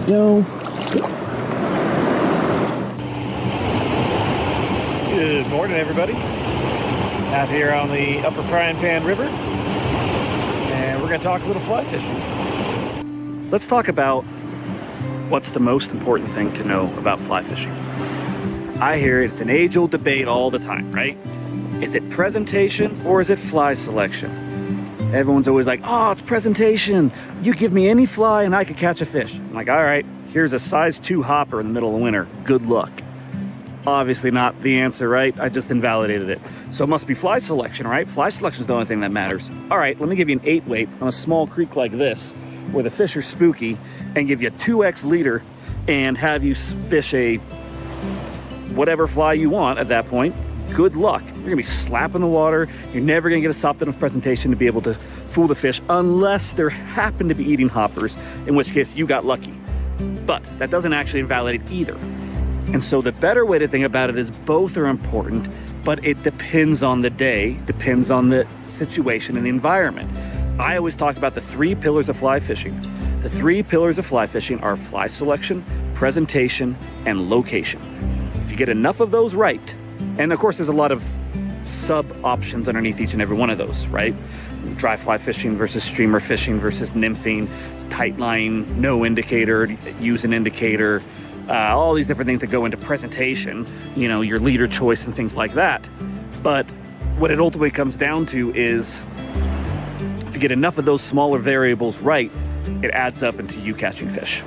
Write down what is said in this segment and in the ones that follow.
go. Good morning, everybody. Out here on the Upper Frying Pan River, and we're going to talk a little fly fishing. Let's talk about what's the most important thing to know about fly fishing. I hear it's an age-old debate all the time, right? Is it presentation or is it fly selection? Everyone's always like, oh, it's presentation. You give me any fly and I could catch a fish. I'm like, all right, here's a size 2 hopper in the middle of winter. Good luck. Obviously not the answer, right? I just invalidated it. So it must be fly selection, right? Fly selection is the only thing that matters. All right, let me give you an 8-weight on a small creek like this where the fish are spooky and give you a 2x leader and have you fish a whatever fly you want at that point. Good luck. You're gonna be slapping the water. You're never gonna get a soft enough presentation to be able to fool the fish unless they happen to be eating hoppers, in which case you got lucky. But that doesn't actually invalidate either. And so the better way to think about it is both are important, but it depends on the day, depends on the situation and the environment. I always talk about the 3 pillars of fly fishing. The 3 pillars of fly fishing are fly selection, presentation, and location. If you get enough of those right, and of course there's a lot of sub options underneath each and every one of those, right? Dry fly fishing versus streamer fishing versus nymphing, tight line, no indicator, use an indicator, all these different things that go into presentation, you know, your leader choice and things like that. But what it ultimately comes down to is if you get enough of those smaller variables right, it adds up into you catching fish.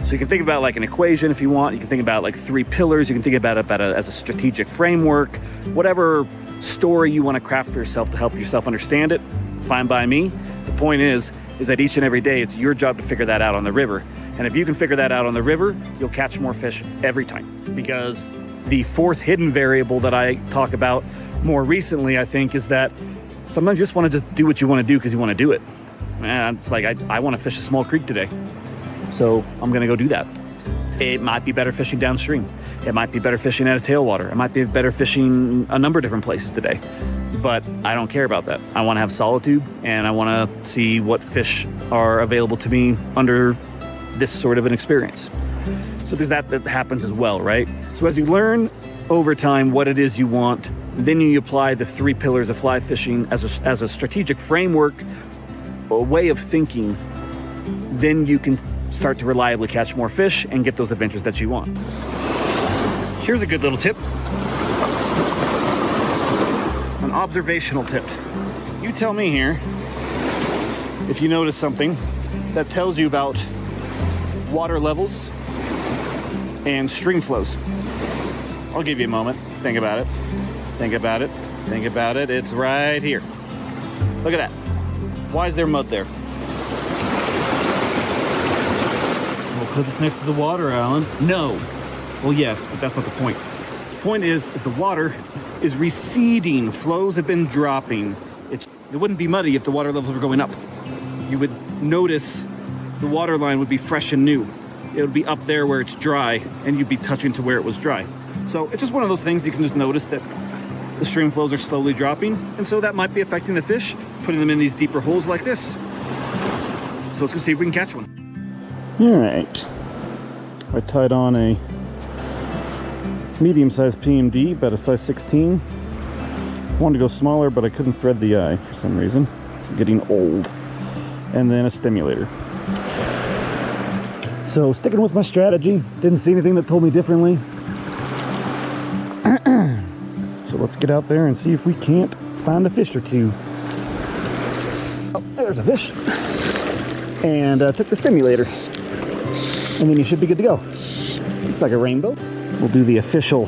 So you can think about like an equation if you want. You can think about like 3 pillars. You can think about it as a strategic framework. Whatever story you want to craft for yourself to help yourself understand it, fine by me. The point is that each and every day it's your job to figure that out on the river. And if you can figure that out on the river, you'll catch more fish every time. Because the 4th hidden variable that I talk about more recently, I think, is that sometimes you just want to just do what you want to do because you want to do it. Man, it's like, I want to fish a small creek today. So I'm going to go do that. It might be better fishing downstream. It might be better fishing at a tailwater. It might be better fishing a number of different places today. But I don't care about that. I want to have solitude and I want to see what fish are available to me under this sort of an experience. So there's that happens as well, right? So as you learn over time what it is you want, then you apply the 3 pillars of fly fishing as a strategic framework, a way of thinking, then you can start to reliably catch more fish and get those adventures that you want. Here's a good little tip. An observational tip. You tell me here if you notice something that tells you about water levels and stream flows. I'll give you a moment. Think about it. Think about it. Think about it. It's right here. Look at that. Why is there mud there? Well, because it's next to the water, Alan. No. Well, yes, but that's not the point. The point is the water is receding. Flows have been dropping. It wouldn't be muddy if the water levels were going up. You would notice the water line would be fresh and new. It would be up there where it's dry, and you'd be touching to where it was dry. So it's just one of those things you can just notice that the stream flows are slowly dropping, and so that might be affecting the fish, putting them in these deeper holes like this. So let's go see if we can catch one. All right. I tied on a medium-sized PMD, about a size 16. Wanted to go smaller, but I couldn't thread the eye for some reason. It's getting old. And then a stimulator. So sticking with my strategy, didn't see anything that told me differently. So let's get out there and see if we can't find a fish or two. Oh, there's a fish. And took the stimulator. And then you should be good to go. Looks like a rainbow. We'll do the official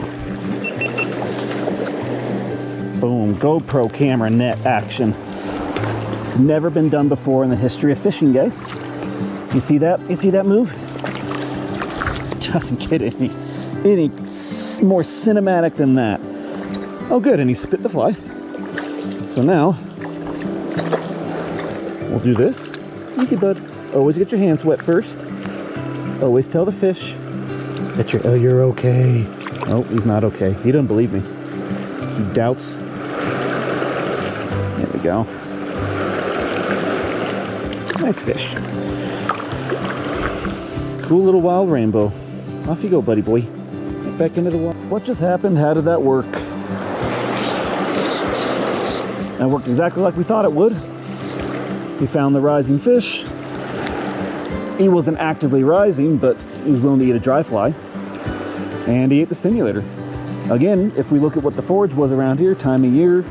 boom, GoPro camera net action. It's never been done before in the history of fishing, guys. You see that? You see that move? Doesn't get any more cinematic than that. Oh good, and he spit the fly. So now we'll do this. Easy, bud. Always get your hands wet first. Always tell the fish that you're okay. Oh, he's not okay. He doesn't believe me. He doubts. There we go. Nice fish. Cool little wild rainbow. Off you go, buddy boy. Back into the water. What just happened? How did that work? That worked exactly like we thought it would. We found the rising fish. He wasn't actively rising, but he was willing to eat a dry fly. And he ate the stimulator. Again, if we look at what the forage was around here, time of year,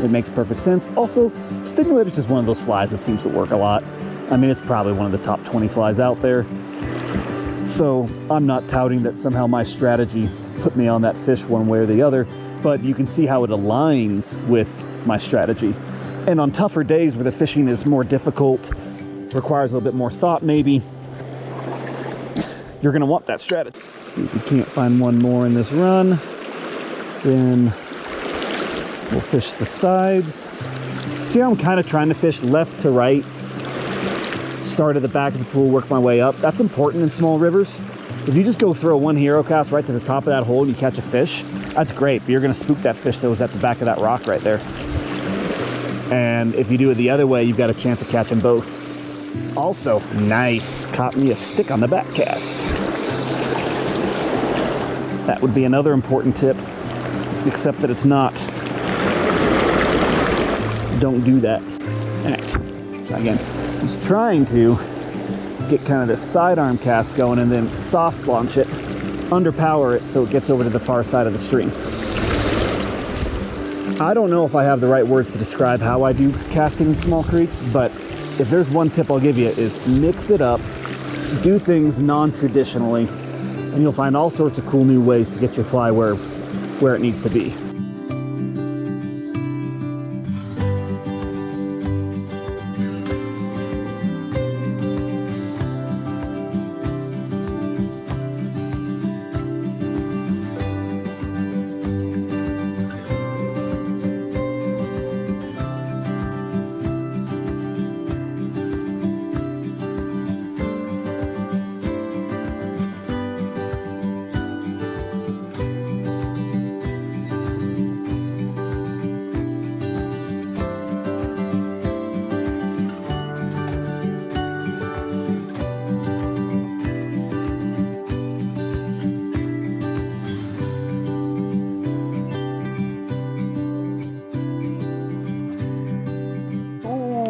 it makes perfect sense. Also, stimulator is just one of those flies that seems to work a lot. I mean, it's probably one of the top 20 flies out there. So I'm not touting that somehow my strategy put me on that fish one way or the other, but you can see how it aligns with my strategy. And on tougher days where the fishing is more difficult, requires a little bit more thought maybe, you're gonna want that strategy. See if we can't find one more in this run, then we'll fish the sides. See how I'm kind of trying to fish left to right, start at the back of the pool, work my way up. That's important in small rivers. If you just go throw one hero cast right to the top of that hole and you catch a fish, that's great, but you're gonna spook that fish that was at the back of that rock right there. And if you do it the other way, you've got a chance of catching both. Also, nice, caught me a stick on the back cast. That would be another important tip, except that it's not. Don't do that. All right, so again, just trying to get kind of this sidearm cast going and then soft launch it, underpower it so it gets over to the far side of the stream. I don't know if I have the right words to describe how I do casting in small creeks, but if there's one tip I'll give you is mix it up, do things non-traditionally, and you'll find all sorts of cool new ways to get your fly where it needs to be.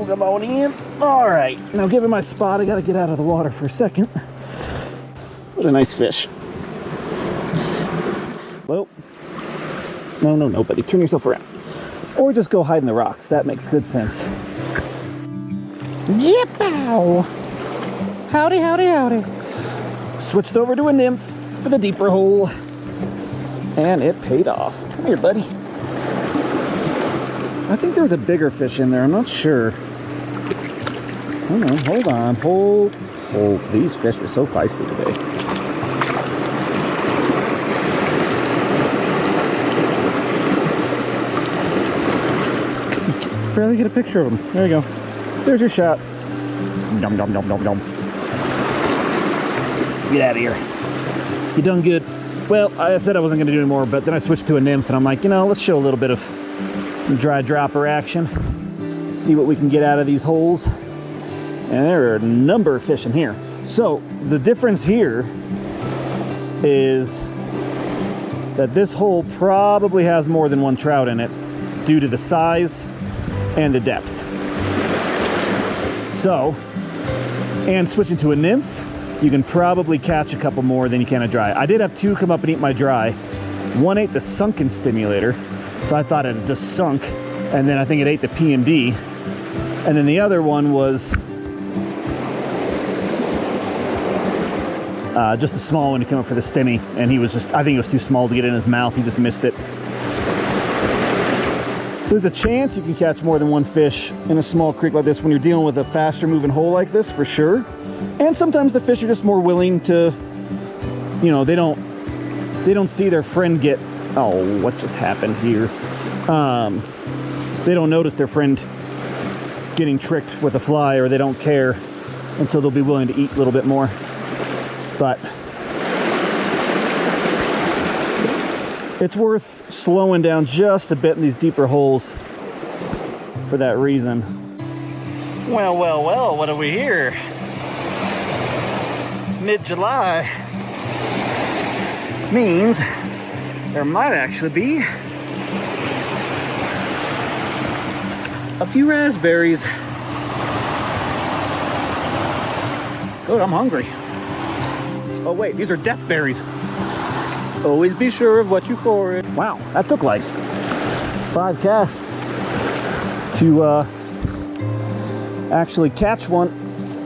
Come on in. All right, now given my spot, I gotta get out of the water for a second. What a nice fish. Well, no, buddy, turn yourself around. Or just go hide in the rocks, that makes good sense. Yip-ow! Howdy, howdy, howdy. Switched over to a nymph for the deeper hole. And it paid off. Come here, buddy. I think there was a bigger fish in there, I'm not sure. Hold on, hold. These fish are so feisty today. Barely get a picture of them. There you go. There's your shot. Dum dum dum dum dum. Get out of here. You done good. Well, I said I wasn't going to do any more, but then I switched to a nymph, and I'm like, let's show a little bit of some dry dropper action. See what we can get out of these holes. And there are a number of fish in here. So the difference here is that this hole probably has more than one trout in it due to the size and the depth. So, and switching to a nymph, you can probably catch a couple more than you can a dry. I did have two come up and eat my dry. One ate the sunken stimulator, so I thought it had just sunk, and then I think it ate the PMD. And then the other one was just a small one to come up for the stimmy, and he was just, I think it was too small to get in his mouth, he just missed it. So there's a chance you can catch more than one fish in a small creek like this when you're dealing with a faster moving hole like this, for sure. And sometimes the fish are just more willing to, they don't see their friend get, oh, what just happened here? They don't notice their friend getting tricked with a fly, or they don't care until they'll be willing to eat a little bit more. But it's worth slowing down just a bit in these deeper holes for that reason. Well, what do we hear? mid-July means there might actually be a few raspberries. Good, I'm hungry. Oh wait, these are death berries. Always be sure of what you forage. Wow, that took like 5 casts to actually catch one,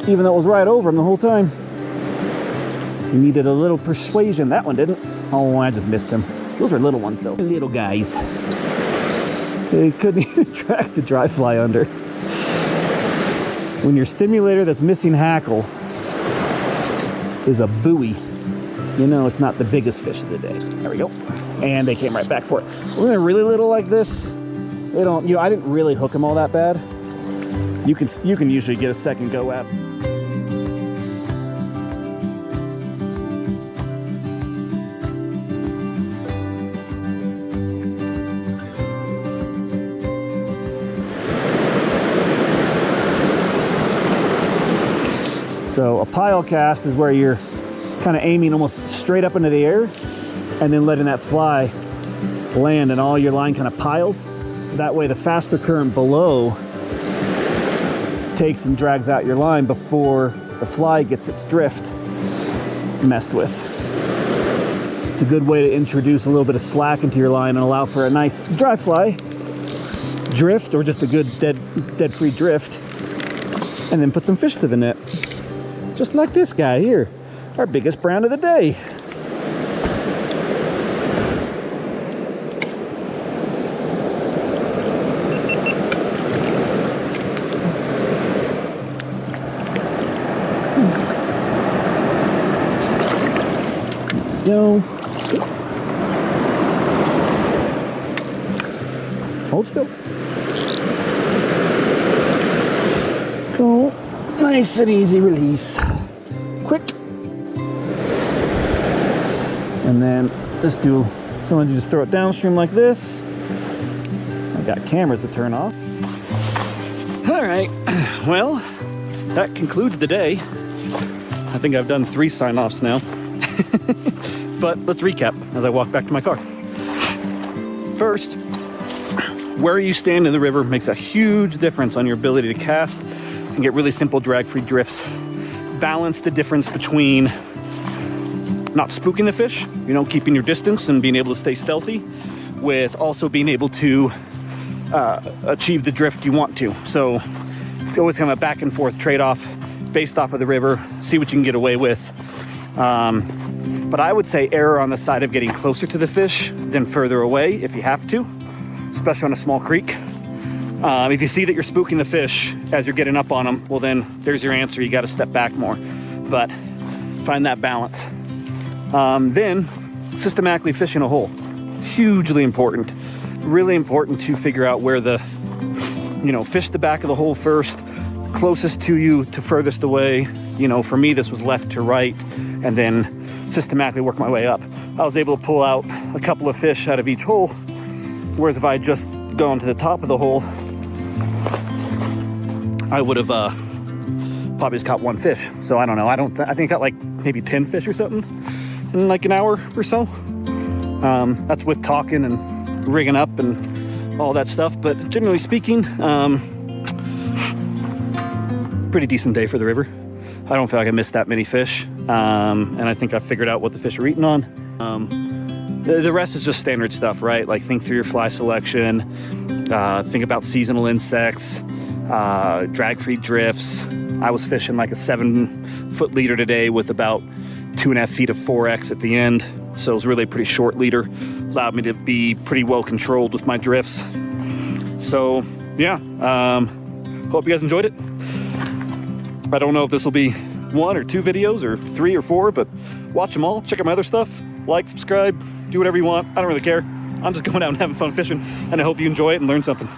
even though it was right over him the whole time. He needed a little persuasion. That one didn't. Oh, I just missed him. Those are little ones though. Little guys. They couldn't even track the dry fly under. When your stimulator that's missing hackle is a buoy, you know it's not the biggest fish of the day. There we go. And they came right back for it. When they're really little like this, they don't, you know, I didn't really hook them all that bad. You can usually get a second go at. So a pile cast is where you're kind of aiming almost straight up into the air and then letting that fly land and all your line kind of piles. So that way the faster current below takes and drags out your line before the fly gets its drift messed with. It's a good way to introduce a little bit of slack into your line and allow for a nice dry fly drift, or just a good dead free drift, and then put some fish to the net. Just like this guy here, our biggest brown of the day. Go. Hold still. Go. Nice and easy release. Quick. And then let's do, so you just throw it downstream like this. I've got cameras to turn off. All right, well, that concludes the day. I think I've done 3 sign-offs now. But let's recap as I walk back to my car. First, where you stand in the river makes a huge difference on your ability to cast and get really simple drag-free drifts. Balance the difference between not spooking the fish, you know, keeping your distance and being able to stay stealthy, with also being able to achieve the drift you want to. So it's always kind of a back and forth trade-off based off of the river, see what you can get away with. But I would say err on the side of getting closer to the fish than further away if you have to, especially on a small creek. If you see that you're spooking the fish as you're getting up on them, well then there's your answer. You got to step back more, but find that balance. Then systematically fishing a hole, hugely important. Really important to figure out where the, you know, fish the back of the hole first, closest to you to furthest away. You know, for me, this was left to right, and then systematically work my way up. I was able to pull out a couple of fish out of each hole, whereas if I had just gone to the top of the hole, I would have probably just caught 1 fish. So I don't know. I think I got like maybe 10 fish or something in like an hour or so. That's with talking and rigging up and all that stuff. But generally speaking, pretty decent day for the river. I don't feel like I missed that many fish. And I think I figured out what the fish are eating on. The rest is just standard stuff, right? Like think through your fly selection, think about seasonal insects, drag-free drifts. I was fishing like a 7-foot leader today with about 2.5 feet of 4X at the end. So it was really a pretty short leader. Allowed me to be pretty well controlled with my drifts. So yeah, hope you guys enjoyed it. I don't know if this will be 1 or 2 videos or 3 or 4, but watch them all. Check out my other stuff. Like, subscribe, do whatever you want. I don't really care. I'm just going out and having fun fishing, and I hope you enjoy it and learn something.